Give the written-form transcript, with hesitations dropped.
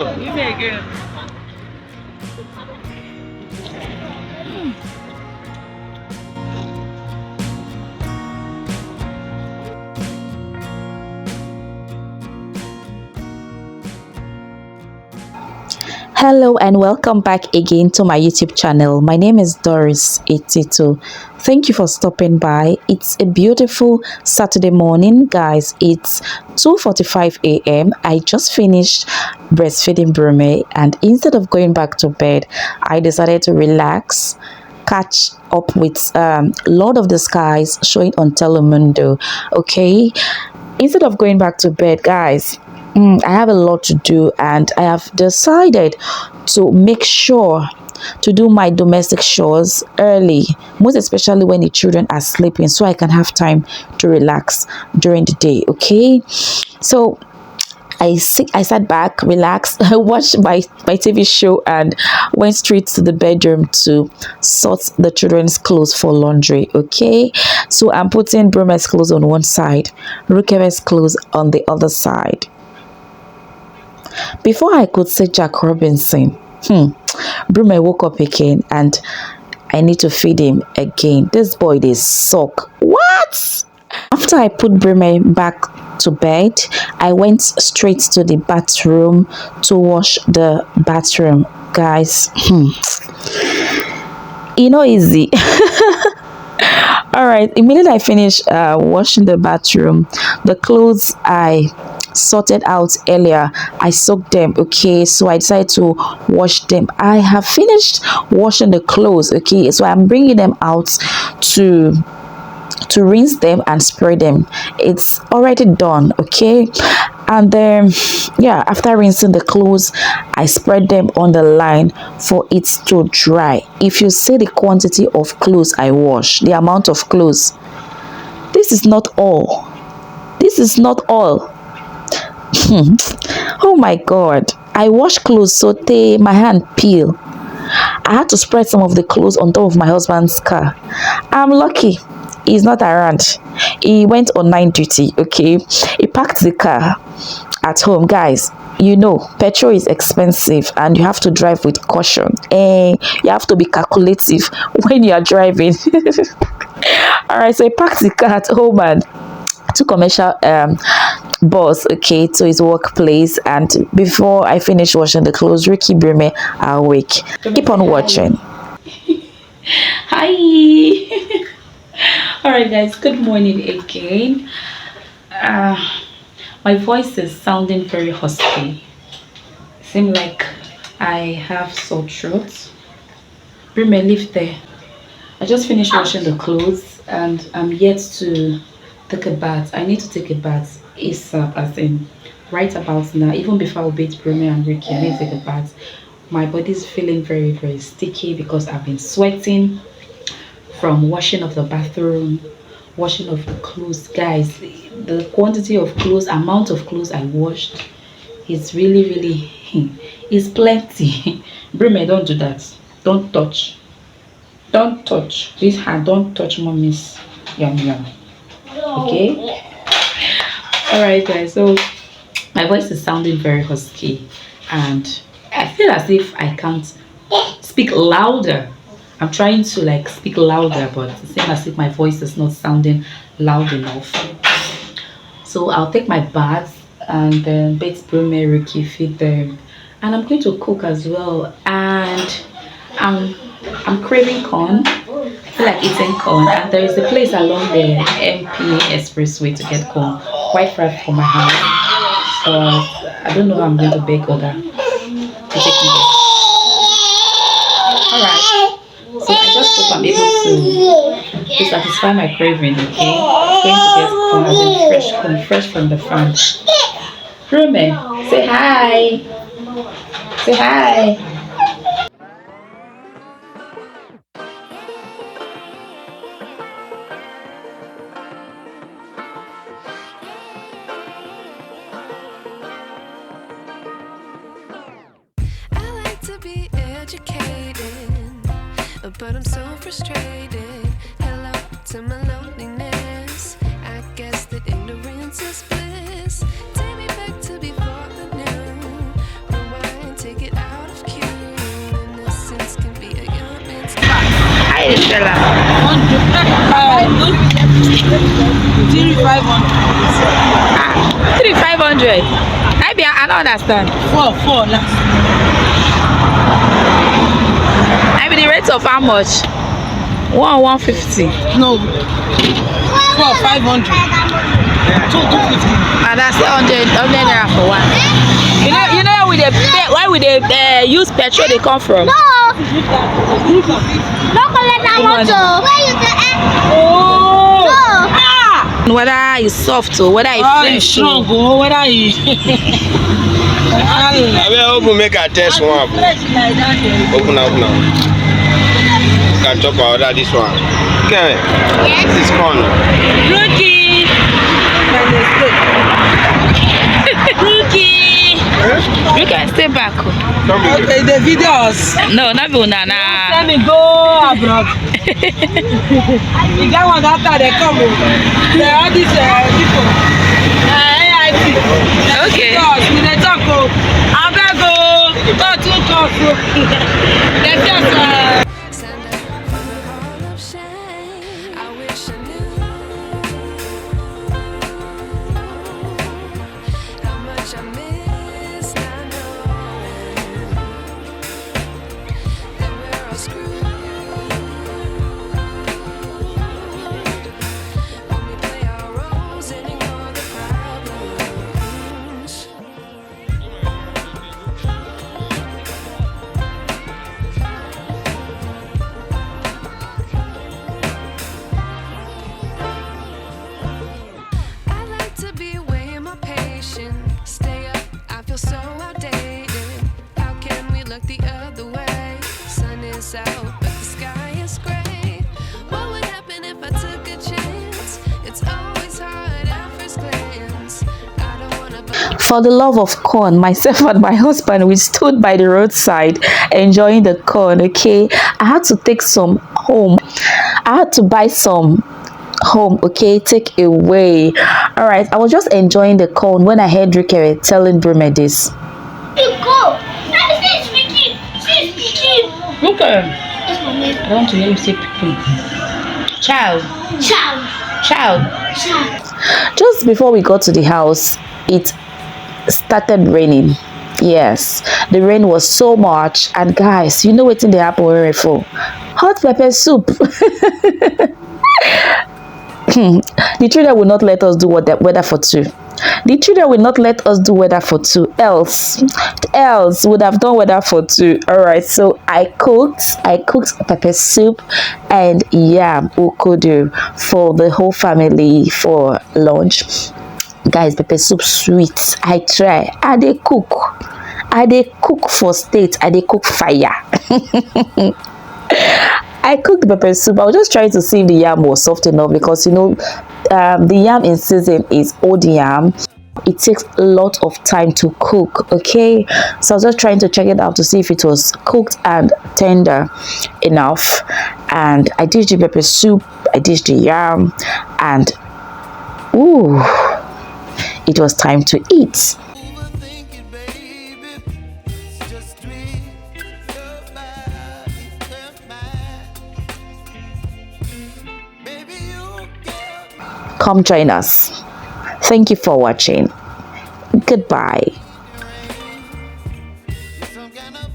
Give me again. Hello and welcome back again to my YouTube channel. My name is Doris 82. Thank you for stopping by. It's a beautiful Saturday morning, guys. It's 2:45 a.m. I just finished breastfeeding Brume, and instead of going back to bed, I decided to relax, catch up with Lord of the Skies showing on Telemundo. Okay, instead of going back to bed, guys, I have a lot to do, and I have decided to make sure to do my domestic chores early, most especially when the children are sleeping, so I can have time to relax during the day. Okay, so I sat back, relaxed, I watched my TV show, and went straight to the bedroom to sort the children's clothes for laundry. Okay, so I'm putting Bruma's clothes on one side, Rukeve's clothes on the other side. Before I could say Jack Robinson, Brume woke up again, and I need to feed him again. This boy, they suck. What? After I put Brume back to bed, I went straight to the bathroom to wash the bathroom. Guys, easy. All right, immediately I finished washing the bathroom, the clothes I sorted out earlier, I soaked them. Okay, so I decided to wash them. I have finished washing the clothes. Okay, so I'm bringing them out to rinse them and spray them. It's already done. Okay, and then yeah, after rinsing the clothes, I spread them on the line for it to dry. If you see the quantity of clothes I wash, the amount of clothes, this is not all. This is not all. Oh my god, I wash clothes so my hand peel. I had to spread some of the clothes on top of my husband's car. I'm lucky he's not around. He went on night duty. Okay, he parked the car at home. Guys, petrol is expensive, and you have to drive with caution, and you have to be calculative when you are driving. All right, so he parked the car at home and took commercial bus, okay, to his workplace. And before I finish washing the clothes, Ricky Brume are awake. Keep on watching. Hi. All right, guys. Good morning again. My voice is sounding very husky. Seems like I have sore throat. Brume, leave there. I just finished washing the clothes, and I'm yet to take a bath. I need to take a bath ASAP, as in right about now. Even before I bathe Brume and Ricky, I need to take a bath. My body's feeling very, very sticky because I've been sweating from washing of the bathroom, washing of the clothes. Guys, the quantity of clothes, amount of clothes I washed is really, really, is plenty. Brume, don't do that. Don't touch. Don't touch this hand. Don't touch mommy's yum yum. Okay. All right, guys. So my voice is sounding very husky, and I feel as if I can't speak louder. I'm trying to like speak louder, but it seems as if my voice is not sounding loud enough. So I'll take my bath and then bathe Brume, Ricky, feed them, and I'm going to cook as well. And I'm I'm craving corn. I feel like eating corn, and there is a place along the MP expressway to get corn, quite far from my house. So I don't know how I'm going to beg Oga to take me there. All right. So I just hope I'm able to satisfy my craving. Okay, I'm going to get corn, as in fresh corn, fresh from the farm. Rume, say hi. Say hi. I like to be educated, but I'm so frustrated. Hello to my loneliness. I guess that ignorance is bliss. Take me back to before I knew. Rewind you sell am? 3,500. I don't understand. 4 last. I mean the rate of how much? 150. No. 500. 250. And that's 100 naira for one. You know where we they use petrol they come from? No, collect that motor. Where you the Oh. No. Whether it's soft or whether it's It's strong. Oh, whether it's. I will open make a test one. Open now. Can talk about this one. Okay. Yes. This is corn. Rookie. you can stay back. Okay, the videos. No, not Nana. Let me go abroad. The guy was after they come. They all these people. AIP. Okay. They talk. I beg go. Talk to talk. They just. Stand up from the hall of shame. I wish I knew how much I miss not knowing that we're all screwed when we play our roles and ignore the problems. I like to be weighing my patience. Stay up, I feel so outdated. How can we look the other way? Sun is out, but the sky is gray. What would happen if I took a chance? It's always hard at first glance. I don't wanna For the love of corn, myself and my husband, we stood by the roadside enjoying the corn. Okay, I had to take some home. I had to buy some home. Okay, take away. All right, I was just enjoying the corn when I heard Rikere telling Brume this. You go. She's speaking. She's speaking. Okay. Yes, mommy. I want to hear you say people. Child. Just before we got to the house, it started raining. Yes, the rain was so much, and guys, you know what's in the apple we're for? Hot pepper soup. The children will not let us do weather for two. The children will not let us do weather for two. Else would have done weather for two. All right, so I cooked pepper soup and yam ukodu for the whole family for lunch. Guys, pepper soup sweet. I try. I dey cook for state. I dey cook fire. I cooked the pepper soup. I was just trying to see if the yam was soft enough, because you know the yam in season is old yam. It takes a lot of time to cook. Okay, so I was just trying to check it out to see if it was cooked and tender enough. And I dished the pepper soup, I dished the yam, and ooh, it was time to eat. Come join us. Thank you for watching. Goodbye. Some kind of